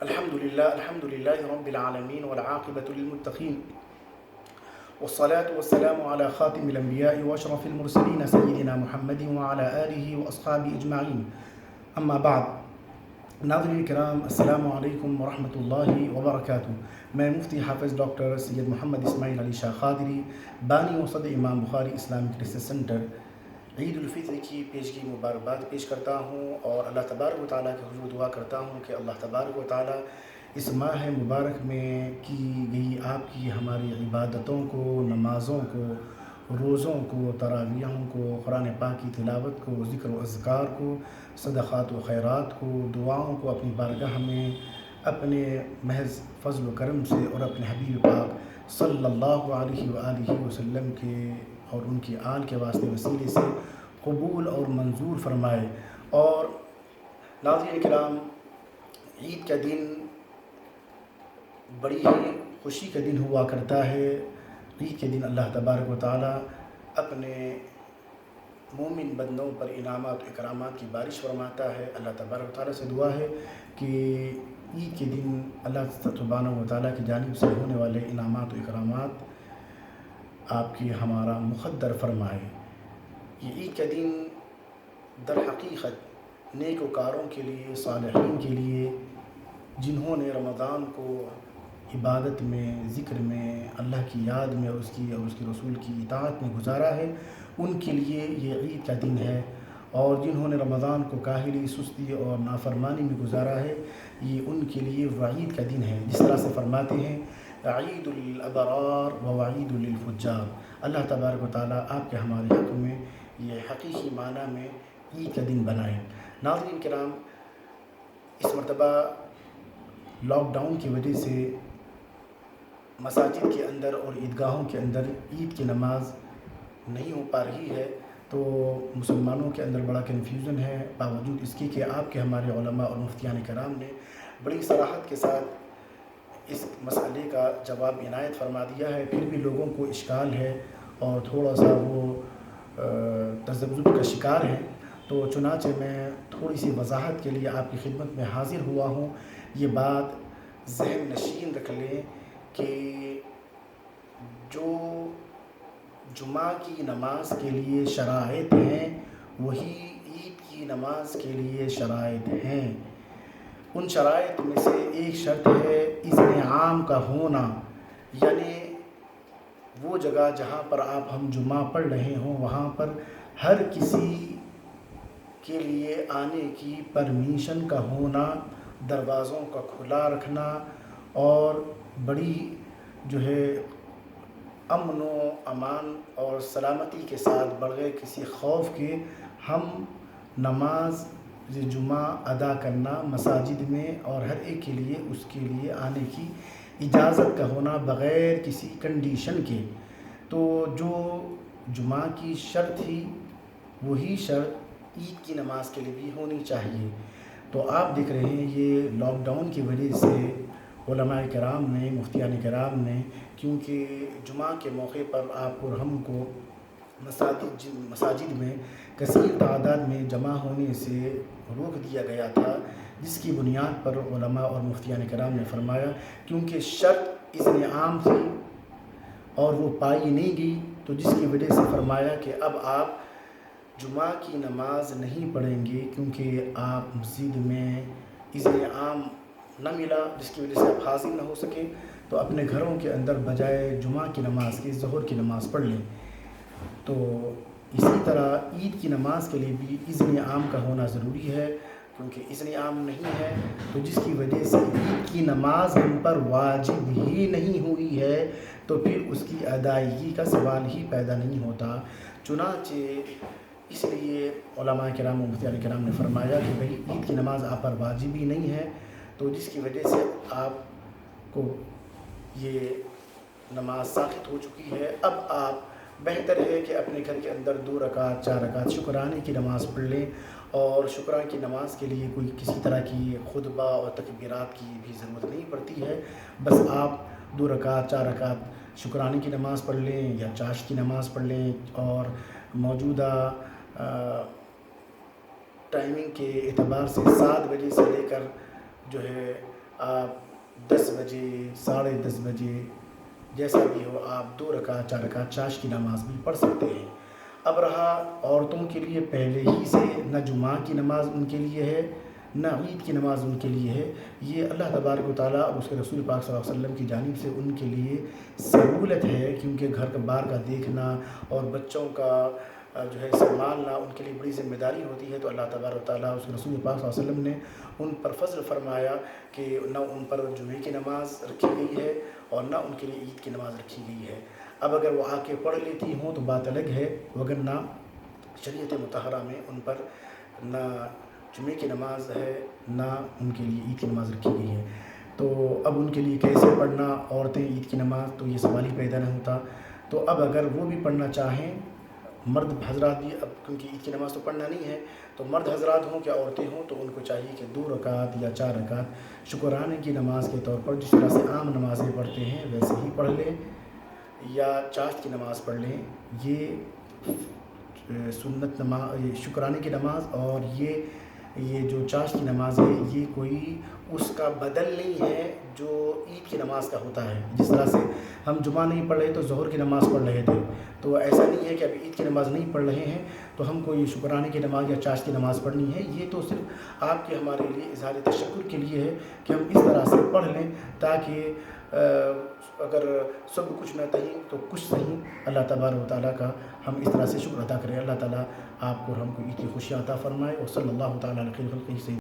الحمد لله رب العالمين والعاقبة للمتقين والصلاة والسلام على خاتم الأنبياء وأشرف المرسلين سيدنا محمد وعلى آله وأصحابه أجمعين أما بعد. ناظرین کرام، السلام علیکم ورحمۃ اللہ وبرکاتہ. میں مفتی حافظ ڈاکٹر سید محمد اسماعیل علی شاہ قادری، بانی و صدر امام بخاری اسلامک ریسرچ سینٹر، عید الفطر کی پیشگی مبارکباد پیش کرتا ہوں اور اللہ تبارک و تعالیٰ کے حضور دعا کرتا ہوں کہ اللہ تبارک و تعالیٰ اس ماہ مبارک میں کی گئی آپ کی ہماری عبادتوں کو، نمازوں کو، روزوں کو، تراویحوں کو، قرآن پاک کی تلاوت کو، ذکر و اذکار کو، صدقات و خیرات کو، دعاؤں کو اپنی بارگاہ میں اپنے محض فضل و کرم سے اور اپنے حبیب پاک صلی اللہ علیہ وآلہ وسلم کے اور ان کی آل کے واسطے وسیلے سے قبول اور منظور فرمائے. اور ناظرین کرام، عید کا دن بڑی ہی خوشی کا دن ہوا کرتا ہے. عید کے دن اللہ تبارک و تعالیٰ اپنے مومن بندوں پر انعامات و اکرامات کی بارش فرماتا ہے. اللہ تبارک و تعالیٰ سے دعا ہے کہ عید کے دن اللہ سبحانہ و تعالیٰ کی جانب سے ہونے والے انعامات و اکرامات آپ کی ہمارا مقدر فرمائے. یہ عید کا دن در حقیقت نیک وکاروں کے لیے، صالحین کے لیے، جنہوں نے رمضان کو عبادت میں، ذکر میں، اللہ کی یاد میں اور اس کے رسول کی اطاعت میں گزارا ہے، ان کے لیے یہ عید کا دن ہے. اور جنہوں نے رمضان کو کاہلی، سستی اور نافرمانی میں گزارا ہے، یہ ان کے لیے وعید کا دن ہے. جس طرح سے فرماتے ہیں عید للابرار و وعید للفجار. اللہ تبارک و تعالیٰ آپ کے ہمارے حق میں یہ حقیقی معنی میں عید کا دن بنائیں. ناظرین کرام، اس مرتبہ لاک ڈاؤن کی وجہ سے مساجد کے اندر اور عیدگاہوں کے اندر عید کی نماز نہیں ہو پا رہی ہے، تو مسلمانوں کے اندر بڑا کنفیوژن ہے. باوجود اس کے کہ آپ کے ہمارے علماء اور مفتیان کرام نے بڑی صراحت کے ساتھ اس مسئلے کا جواب عنایت فرما دیا ہے، پھر بھی لوگوں کو اشکال ہے اور تھوڑا سا وہ تذبذب کا شکار ہیں. تو چنانچہ میں تھوڑی سی وضاحت کے لیے آپ کی خدمت میں حاضر ہوا ہوں. یہ بات ذہن نشین رکھ لیں کہ جو جمعہ کی نماز کے لیے شرائط ہیں وہی عید کی نماز کے لیے شرائط ہیں. ان شرائط میں سے ایک شرط ہے اذن عام کا ہونا، یعنی وہ جگہ جہاں پر ہم جمعہ پڑھ رہے ہوں وہاں پر ہر کسی کے لیے آنے کی پرمیشن کا ہونا، دروازوں کا کھلا رکھنا اور بڑی امن و امان اور سلامتی کے ساتھ بغیر کسی خوف کے ہم نماز جمعہ ادا کرنا مساجد میں، اور ہر ایک کے لیے اس کے لیے آنے کی اجازت کا ہونا بغیر کسی کنڈیشن کے. تو جو جمعہ کی شرط تھی وہی شرط عید کی نماز کے لیے بھی ہونی چاہیے. تو آپ دیکھ رہے ہیں یہ لاک ڈاؤن کی وجہ سے علماء کرام نے، مفتیان کرام نے، کیونکہ جمعہ کے موقع پر آپ اور ہم کو مساجد میں کثیر تعداد میں جمع ہونے سے روک دیا گیا تھا، جس کی بنیاد پر علماء اور مفتیان کرام نے فرمایا کیونکہ شرط اذن عام تھی اور وہ پائی نہیں گئی، تو جس کی وجہ سے فرمایا کہ اب آپ جمعہ کی نماز نہیں پڑھیں گے کیونکہ آپ مسجد میں اذن عام نہ ملا، جس کی وجہ سے آپ حاضر نہ ہو سکے، تو اپنے گھروں کے اندر بجائے جمعہ کی نماز کے ظہر کی نماز پڑھ لیں. تو اسی طرح عید کی نماز کے لیے بھی اذن عام کا ہونا ضروری ہے، کیونکہ اذن عام نہیں ہے تو جس کی وجہ سے عید کی نماز ہم پر واجب ہی نہیں ہوئی ہے، تو پھر اس کی ادائیگی کا سوال ہی پیدا نہیں ہوتا. چنانچہ اس لیے علماء کرام و مفتیان کرام نے فرمایا کہ بھئی عید کی نماز آپ پر واجب ہی نہیں ہے، تو جس کی وجہ سے آپ کو یہ نماز ساقط ہو چکی ہے. اب آپ بہتر ہے کہ اپنے گھر کے اندر 2 رکعت 4 رکعت شکرانے کی نماز پڑھ لیں، اور شکرانے کی نماز کے لیے کوئی کسی طرح کی خطبہ اور تکبیرات کی بھی ضرورت نہیں پڑتی ہے. بس آپ 2 رکعت 4 رکعت شکرانے کی نماز پڑھ لیں یا چاشت کی نماز پڑھ لیں، اور موجودہ ٹائمنگ کے اعتبار سے 7 بجے سے لے کر آپ 10 بجے 10:30 بجے جیسا بھی ہو آپ 2 رکعت 4 رکعت چاشت کی نماز بھی پڑھ سکتے ہیں۔ اب رہا عورتوں کے لیے پہلے ہی سے نہ جمعہ کی نماز ان کے لیے ہے نہ عید کی نماز ان کے لیے ہے، یہ اللہ تبارک و تعالیٰ اور اس کے رسول پاک صلی اللہ علیہ وسلم کی جانب سے ان کے لیے سہولت ہے، کیونکہ گھر کا بار کا دیکھنا اور بچوں کا جو ہے سنبھالنا ان کے لیے بڑی ذمہ داری ہوتی ہے۔ تو اللہ تبارک و تعالیٰ اس کے رسول پاک صلی اللہ علیہ وسلم نے ان پر فضل فرمایا کہ نہ ان پر جمعے کی نماز رکھی گئی ہے اور نہ ان کے لیے عید کی نماز رکھی گئی ہے۔ اب اگر وہ آ کے پڑھ لیتی ہوں تو بات الگ ہے، وگرنہ شریعت مطہرہ میں ان پر نہ جمعے کی نماز ہے نہ ان کے لیے عید کی نماز رکھی گئی ہے۔ تو اب ان کے لیے کیسے پڑھنا عورتیں عید کی نماز، تو یہ سوال ہی پیدا نہیں ہوتا۔ تو اب اگر وہ بھی پڑھنا چاہیں مرد حضرات بھی، اب کیونکہ عید کی نماز تو پڑھنا نہیں ہے، تو مرد حضرات ہوں کہ عورتیں ہوں تو ان کو چاہیے کہ 2 رکعت یا 4 رکعت شکرانے کی نماز کے طور پر جس طرح سے عام نمازیں پڑھتے ہیں ویسے ہی پڑھ لیں، یا چاشت کی نماز پڑھ لیں۔ یہ سنت نماز، شکرانے کی نماز اور یہ جو چاشت کی نماز ہے یہ کوئی اس کا بدل نہیں ہے جو عید کی نماز کا ہوتا ہے۔ جس طرح سے ہم جمعہ نہیں پڑھ رہے تو ظہر کی نماز پڑھ رہے تھے، تو ایسا نہیں ہے کہ اب عید کی نماز نہیں پڑھ رہے ہیں تو ہم کو یہ شکرانے کی نماز یا چاشت کی نماز پڑھنی ہے۔ یہ تو صرف آپ کے ہمارے لیے اظہار تشکر کے لیے ہے کہ ہم اس طرح سے پڑھ لیں تاکہ اگر سب کچھ نہ صحیح تو کچھ صحیح اللہ تبارک و تعالیٰ کا ہم اس طرح سے شکر ادا کریں۔ اللہ تعالیٰ آپ کو اور ہم کو عید کی خوشیاں عطا فرمائے، اور صلی اللہ تعالیٰ علیہ وسلم